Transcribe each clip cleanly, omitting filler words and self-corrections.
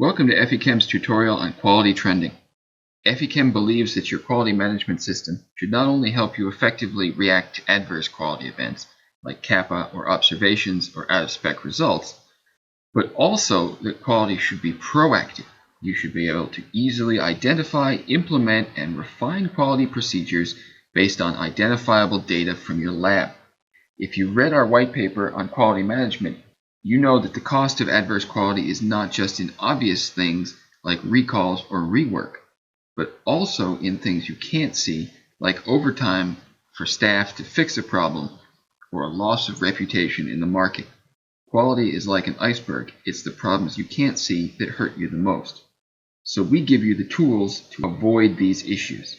Welcome to EffiChem's tutorial on quality trending. EffiChem believes that your quality management system should not only help you effectively react to adverse quality events like kappa or observations or out-of-spec results, but also that quality should be proactive. You should be able to easily identify, implement, and refine quality procedures based on identifiable data from your lab. If you read our white paper on quality management, you know that the cost of adverse quality is not just in obvious things like recalls or rework, but also in things you can't see, like overtime for staff to fix a problem or a loss of reputation in the market. Quality is like an iceberg. It's the problems you can't see that hurt you the most. So we give you the tools to avoid these issues.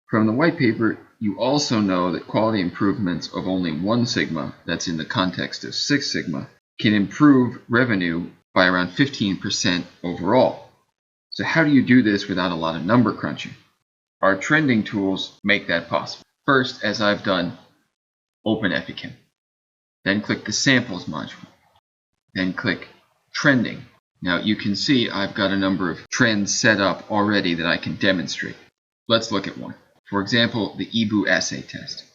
From the white paper, you also know that quality improvements of only 1 sigma, that's in the context of 6 sigma, can improve revenue by around 15% overall. So how do you do this without a lot of number crunching? Our trending tools make that possible. First, as I've done, open EffiChem. Then click the Samples module. Then click Trending. Now you can see I've got a number of trends set up already that I can demonstrate. Let's look at one. For example, the EBU assay test.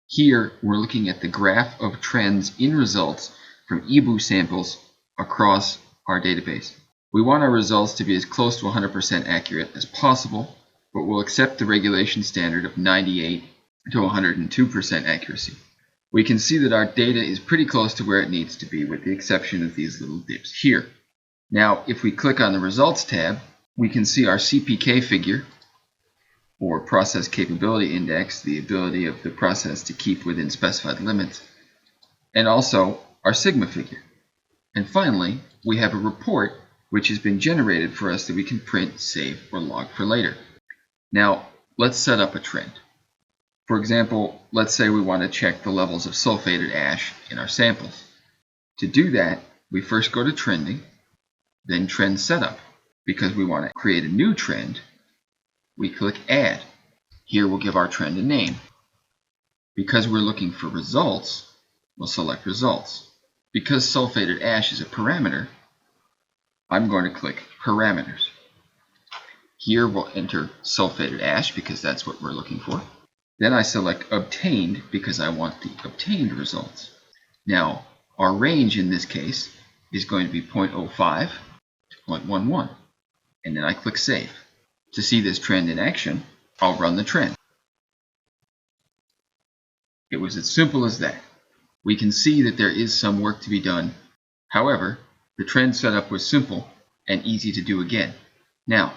Here we're looking at the graph of trends in results from EBU samples across our database. We want our results to be as close to 100% accurate as possible, but we'll accept the regulation standard of 98 to 102% accuracy. We can see that our data is pretty close to where it needs to be, with the exception of these little dips here. Now, if we click on the Results tab, we can see our CPK figure, or Process Capability Index, the ability of the process to keep within specified limits, and also our sigma figure. And finally, we have a report which has been generated for us that we can print, save, or log for later. Now, let's set up a trend. For example, let's say we want to check the levels of sulfated ash in our samples. To do that, we first go to Trending, then Trend Setup. Because we want to create a new trend, we click Add. Here we'll give our trend a name. Because we're looking for results, we'll select Results. Because sulfated ash is a parameter, I'm going to click Parameters. Here we'll enter sulfated ash because that's what we're looking for. Then I select Obtained because I want the obtained results. Now, our range in this case is going to be 0.05 to 0.11. And then I click Save. To see this trend in action, I'll run the trend. It was as simple as that. We can see that there is some work to be done. However, the trend setup was simple and easy to do again. Now,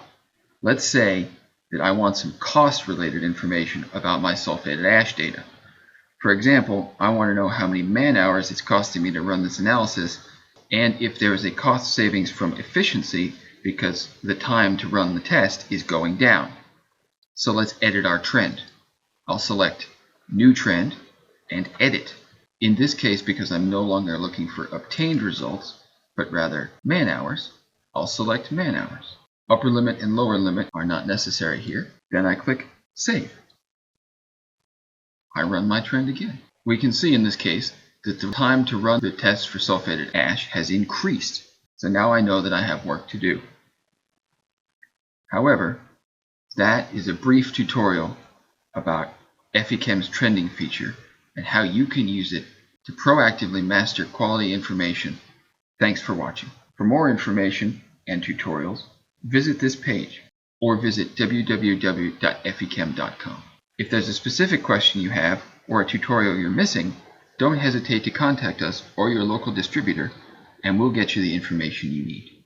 let's say that I want some cost-related information about my sulfated ash data. For example, I want to know how many man-hours it's costing me to run this analysis, and if there is a cost savings from efficiency because the time to run the test is going down. So let's edit our trend. I'll select New Trend and Edit. In this case, because I'm no longer looking for obtained results, but rather man-hours, I'll select man-hours. Upper limit and lower limit are not necessary here. Then I click Save. I run my trend again. We can see in this case that the time to run the test for sulfated ash has increased. So now I know that I have work to do. However, that is a brief tutorial about EffiChem's trending feature and how you can use it to proactively master quality information. Thanks for watching. For more information and tutorials, visit this page or visit www.effichem.com. If there's a specific question you have or a tutorial you're missing, don't hesitate to contact us or your local distributor, and we'll get you the information you need.